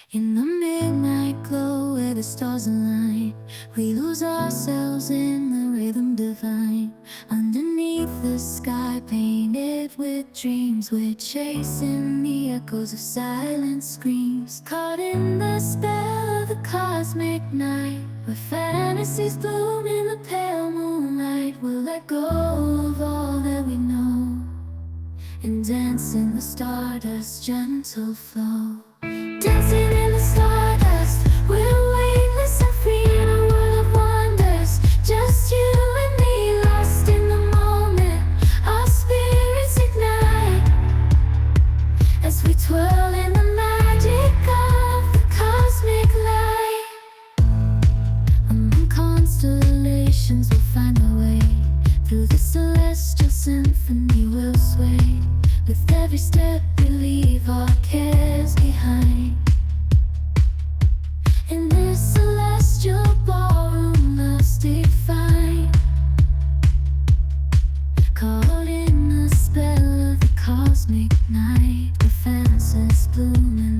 In the midnight glow where the stars align, we lose ourselves in the rhythm divine. Underneath the sky painted with dreams, we're chasing the echoes of silent screams. Caught in the spell of the cosmic night, where fantasies bloom in the pale moonlight. We'll let go of all that we know and dance in the stardust's gentle flow. Dancing in the stardust, we're weightless and free in a world of wonders. Just you and me, lost in the moment. Our spirits ignite as we twirl in the magic of the cosmic light. Among constellations, we'll find our way. Through the celestial symphony, we'll sway. With every step, we leave our cares behind. In this celestial ballroom, love's defined. Caught in the spell of the cosmic night, where fantasies bloom